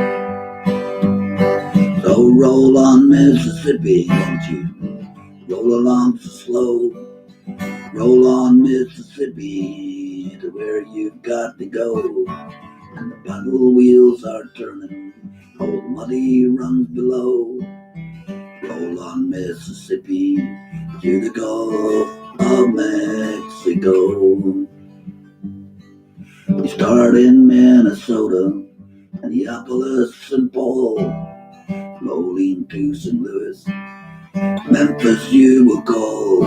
So roll on, Mississippi, won't you? Roll along so slow. Roll on, Mississippi, to where you've got to go. And the paddle wheels are turning, old muddy runs below. Roll on, Mississippi, to the Gulf of Mexico. We start in Minnesota, Minneapolis, St. Paul, rolling to St. Louis, Memphis you will call,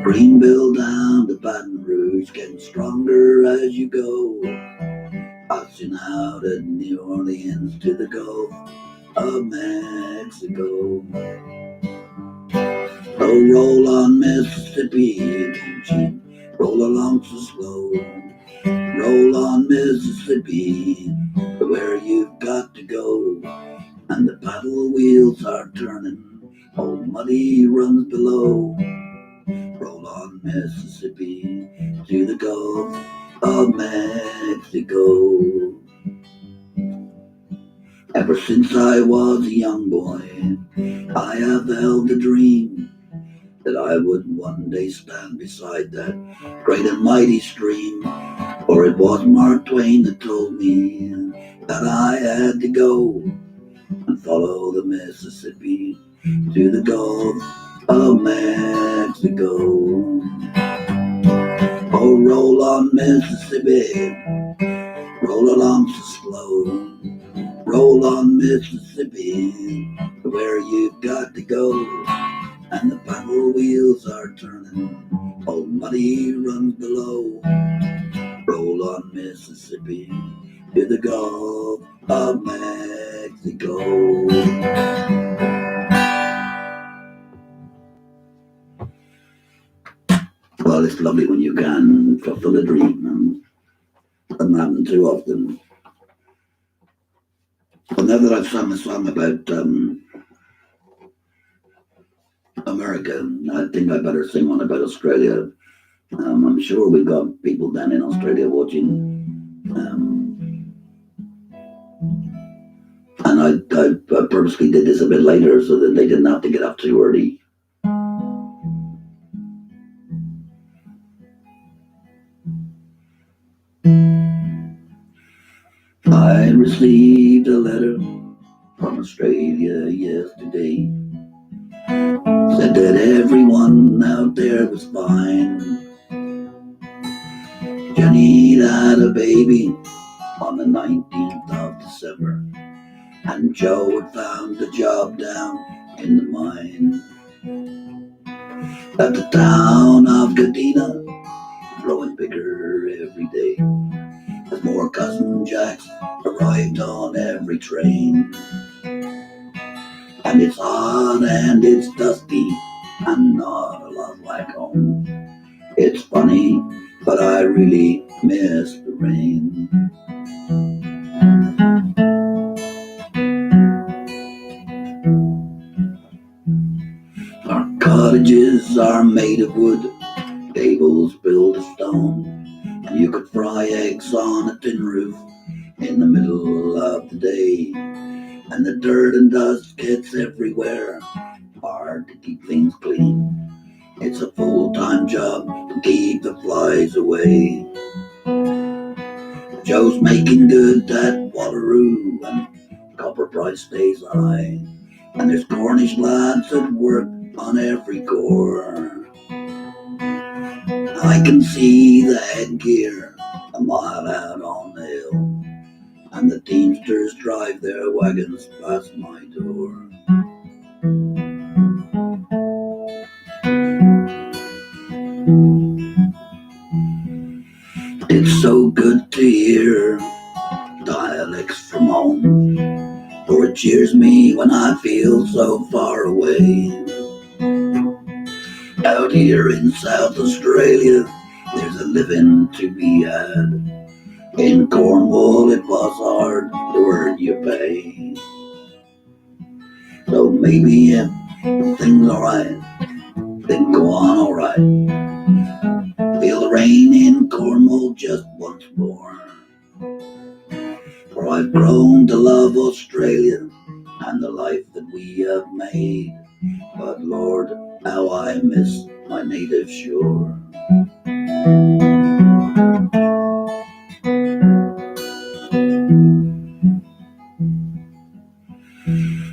Greenville down to Baton Rouge, getting stronger as you go, passing out at New Orleans to the Gulf of Mexico. So roll on, Mississippi, won't you? Roll along so slow. Roll on, Mississippi, to where you've got to go. And the paddle wheels are turning, old muddy runs below. Roll on, Mississippi, to the Gulf of Mexico. Ever since I was a young boy, I have held the dream that I would one day stand beside that great and mighty stream. For it was Mark Twain that told me that I had to go and follow the Mississippi to the Gulf of Mexico. Oh, roll on, Mississippi, roll along so slow. Roll on, Mississippi, to where you've got to go. And the paddle wheels are turning, old muddy runs below. Roll on, Mississippi, to the Gulf of Mexico. Well, it's lovely when you can fulfill a dream, and doesn't happen too often. Well, now that I've sung a song about America, I think I better sing one about Australia. I'm sure we've got people down in Australia watching. And I purposely did this a bit later so that they didn't have to get up too early. I received a letter from Australia yesterday. Said that everyone out there was fine. Jenny had a baby on the 19th of December, and Joe had found a job down in the mine. At the town of Gadina, growing bigger every day, as more cousin Jacks arrived on every train. And it's hot and it's dusty and not a lot like home. It's funny, but I really miss the rain. Our cottages are made of wood, gables built of stone, and you could fry eggs on a tin roof in the middle of the day. And the dirt and dust gets everywhere, hard to keep things clean. It's a full-time job to keep the flies away. Joe's making good at Waterloo, and copper price stays high. And there's Cornish lads that work on every core. I can see the headgear a mile out on the hill, and the teamsters drive their wagons past my door. It's so good to hear dialects from home, for it cheers me when I feel so far away. Out here in South Australia, there's a living to be had. In Cornwall, it was hard to earn your pay. So maybe if things alright, then go on alright. Feel the rain in Cornwall just once more. For I've grown to love Australia and the life that we have made. But Lord, how I miss my native shore.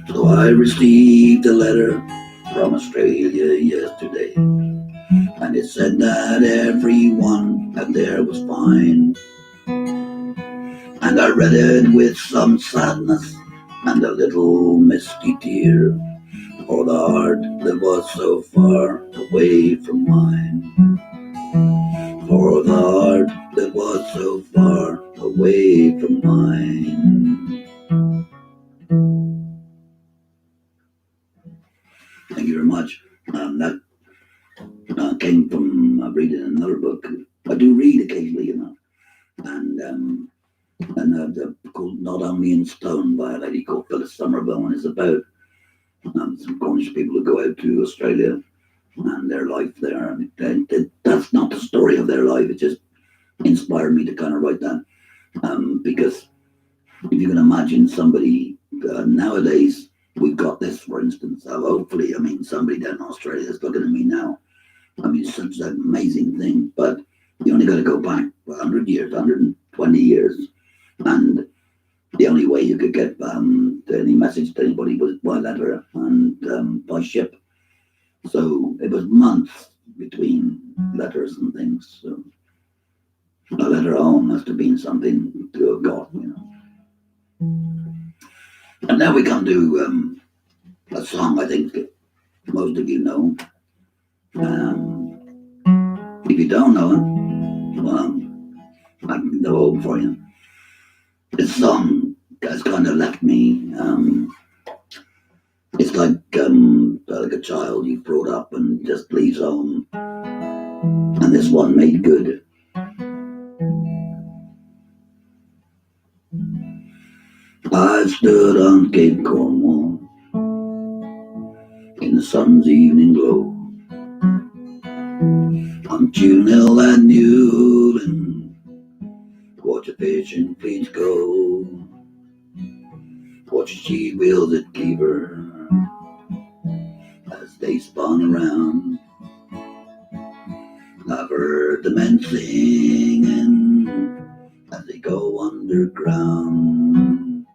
So I received a letter from Australia yesterday, and it said that everyone out there was fine. And I read it with some sadness and a little misty tear, for the heart that was so far away from mine. For the heart that was so far away from mine. Thank you very much. That came from reading another book. I do read occasionally, and they're called Not Only in Stone by a lady called Phyllis Somerville, and it's about some Cornish people who go out to Australia and their life there. And that's not the story of their life. It just inspired me to kind of write that, because if you can imagine somebody nowadays, we've got this, for instance. Hopefully, I mean, somebody down in Australia is looking at me now. I mean, it's such an amazing thing, but you only got to go back 100 years, 120 years, and the only way you could get any message to anybody was by letter and by ship. So it was months between letters and things. So a letter home must have been something to have got. And now we come to a song I think most of you know. If you don't know it, well, I can go over for you. This song has kind of left me. It's like a child you brought up and just leaves home. And this one made good. I stood on Cape Cornwall in the sun's evening glow, on Tune Hill at Newland, watch a fishing fleet go, watch she wheels at Cleaver as they spun around. I've heard the men singing as they go underground,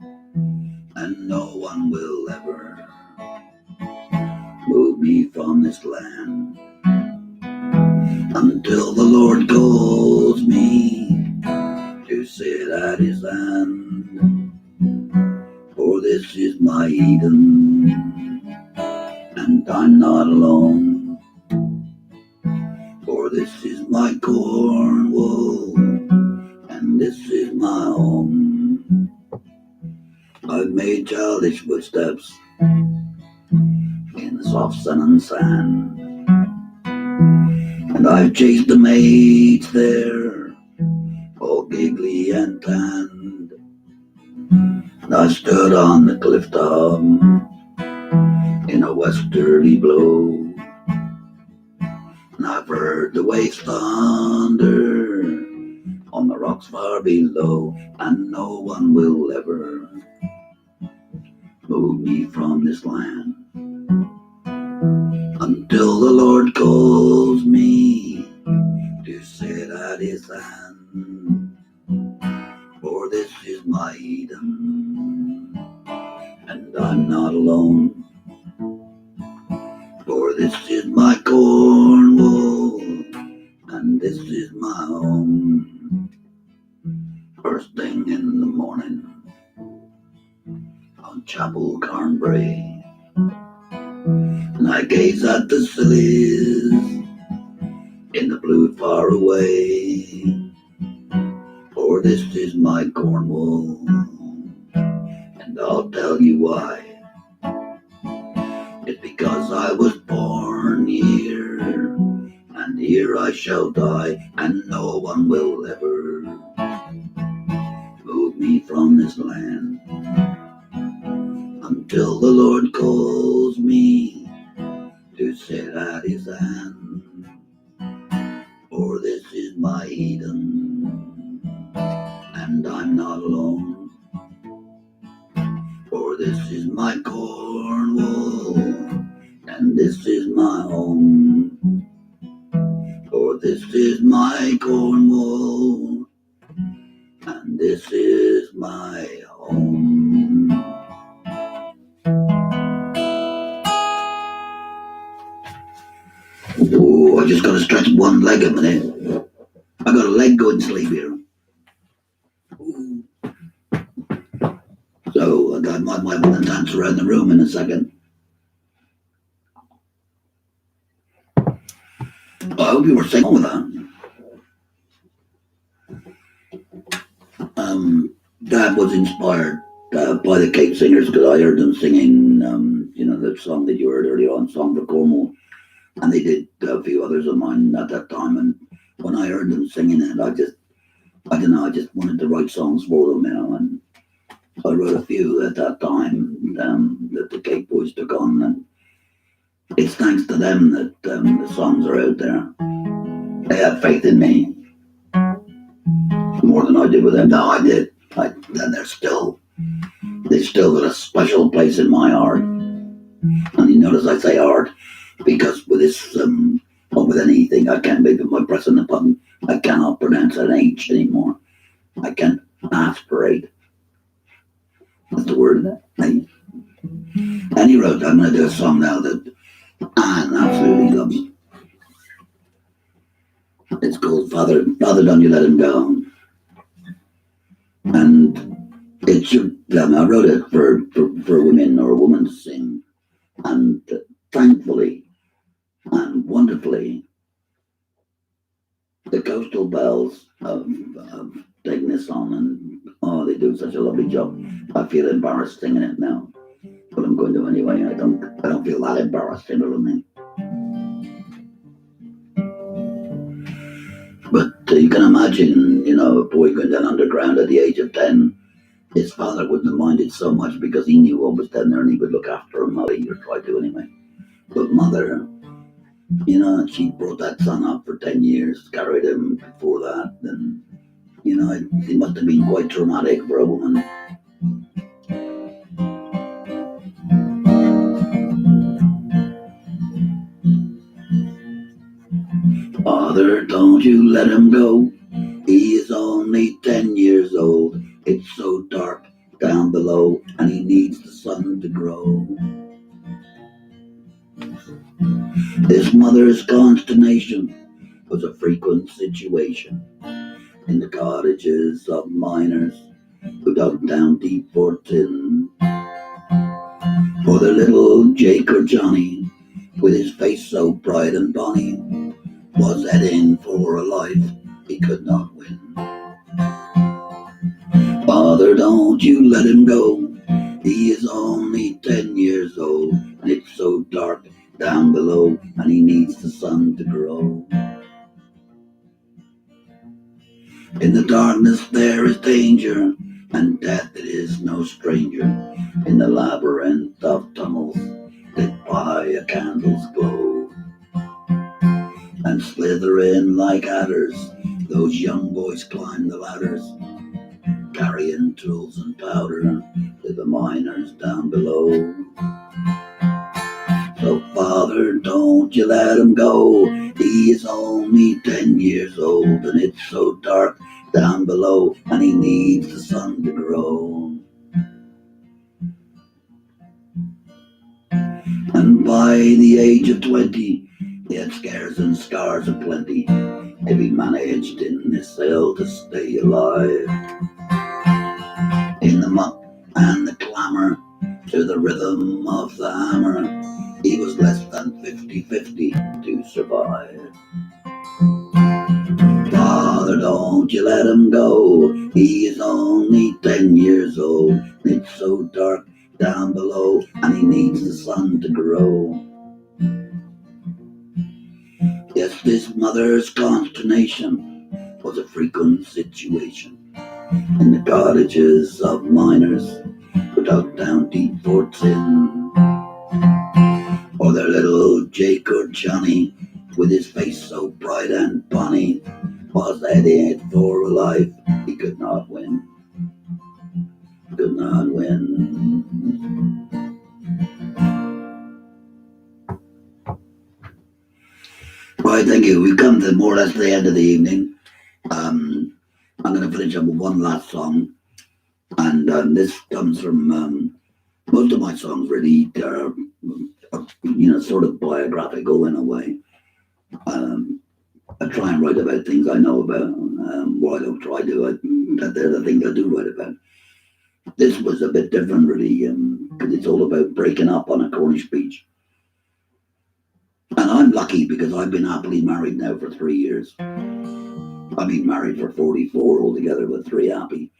and no one will ever move me from this land until the Lord calls me to sit at his hand. For this is my Eden, and I'm not alone. For this is my Cornwall, and this is my home. I've made childish footsteps soft sun and sand. And I've chased the maids there, all giggly and tanned. And I stood on the cliff top in a westerly blow. And I've heard the waves thunder on the rocks far below, and no one will ever move me from this land until the Lord calls me to sit at his hand. For this is my Eden, and I'm not alone. For this is my Cornwall, and this is my home. First thing in the morning on Chapel Cornbray, and I gaze at the sillies in the blue far away. For this is my Cornwall, and I'll tell you why. It's because I was born here, and here I shall die, and no one will ever move me from this land until the Lord calls me to sit at his hand. For this is my Eden, and I'm not alone. For this is my Cornwall, and this is my home. For this is my Cornwall, and this is my home. Oh, I just gotta stretch one leg a minute. I got a leg going to sleep here. Ooh. So I might want to dance around the room in a second. I hope you were singing with that. Dad was inspired by the Cape Singers because I heard them singing, the song that you heard earlier on, Song for Cornwall. And they did a few others of mine at that time. And when I heard them singing it, I just wanted to write songs for them, and I wrote a few at that time that the Cape Boys took on. And it's thanks to them that the songs are out there. They had faith in me more than I did with them. No, I did. And they still got a special place in my heart. And you notice I say art because with this, or with anything, I can't make it by pressing the button. I cannot pronounce an H anymore. I can't aspirate. That's the word. And he wrote, I'm going to do a song now that Anne absolutely loves. It's called Father, Don't You Let Him Go. And it should, I wrote it for women or a woman to sing. And thankfully and wonderfully, the Coastal Bells have taken this on, and they do such a lovely job. I feel embarrassed singing it now, but I'm going to anyway. I don't feel that embarrassed, you know what I mean? But you can imagine, a boy going down underground at the age of 10. His father wouldn't have minded so much because he knew what was down there and he would look after him, or try to anyway. But mother, she brought that son up for 10 years, carried him before that, and, it must have been quite traumatic for a woman. Father, don't you let him go. He is only 10 years old. It's so dark down below, and he needs the sun to grow. His mother's consternation was a frequent situation in the cottages of miners who dug down deep for tin. For the little Jake or Johnny, with his face so bright and bonny, was heading for a life he could not win. Father, don't you let him go. He is only 10 years old, and it's so dark In the darkness there is danger, and death it is no stranger. In the labyrinth of tunnels lit by a candle's glow, and slither in like adders, those young boys climb the ladders, carrying tools and powder to the miners down below. So Father, don't you let him go. He is only 10 years old, and it's so dark down below, and he needs the sun to grow. And by the age of 20, he had scares and scars aplenty, if he managed in this cell to stay alive. In the muck and the clamour, to the rhythm of the hammer, he was less than 50-50 to survive. Father, don't you let him go. He is only 10 years old. It's so dark down below, and he needs the sun to grow. Yes, this mother's consternation was a frequent situation in the cottages of miners who dug down deep for tin, or their little Jake or Johnny, with his face so bright and bonny, was headed for a life he could not win. Could not win. Right, thank you. We've come to more or less the end of the evening. I'm going to finish up with one last song, and this comes from most of my songs. Really, are sort of biographical in a way. I try and write about things I know about. Well, I don't try to. They're the things I do write about. This was a bit different, really, because it's all about breaking up on a Cornish beach. And I'm lucky because I've been happily married now for 3 years. I've been married for 44 altogether, with 3 happy.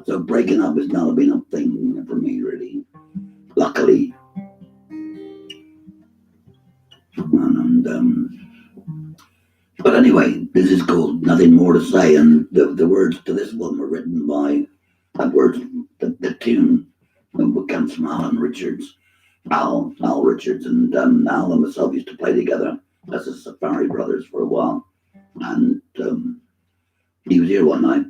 So breaking up has not been a thing for me, really. Luckily. But anyway, this is called Nothing More to Say, and the words to this one were written by, the tune comes from Alan Richards. Al Richards, and Al and myself used to play together as the Safari Brothers for a while. And he was here one night,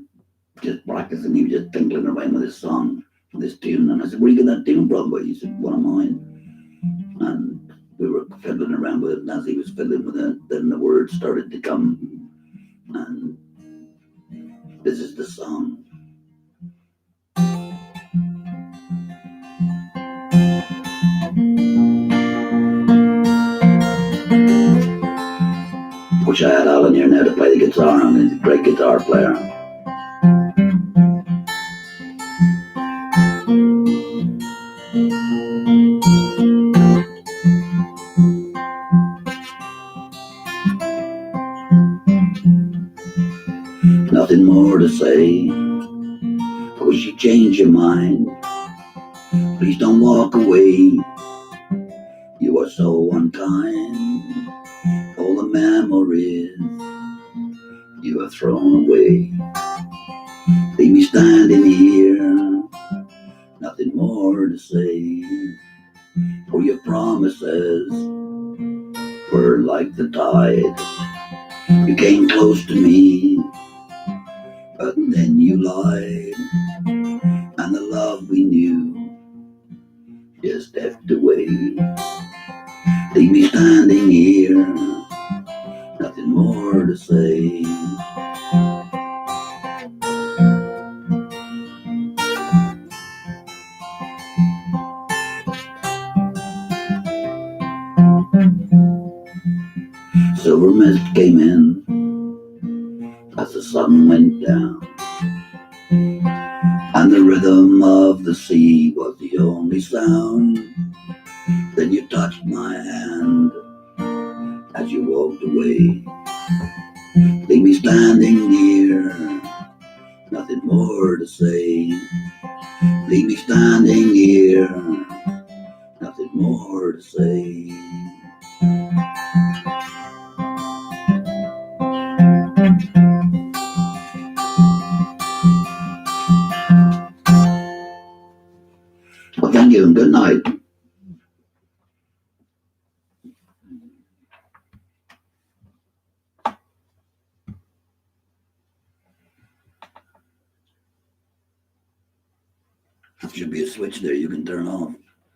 just practicing. He was just tinkling away with this song, this tune. And I said, "Where you get that tune from?" He said, "One of mine." And we were fiddling around with it. And as he was fiddling with it, then the words started to come. And this is the song. Wish I had Alan here now to play the guitar, and he's a great guitar player. Nothing more to say. Wish you change your mind. Please don't walk away. You are so unkind. All the memories you have thrown away. Leave me standing here. Nothing more to say. For your promises were like the tide. You came close to me, but then you lied. And the love we knew just ebbed away. Leave me standing here. Nothing more to say. Silver mist came in as the sun went down, and the rhythm of the sea was the only sound. Then you touched my hand as you walked away. Leave me standing near, nothing more to say. Leave me standing here, nothing more to say. you and good night. There should be a switch there you can turn off.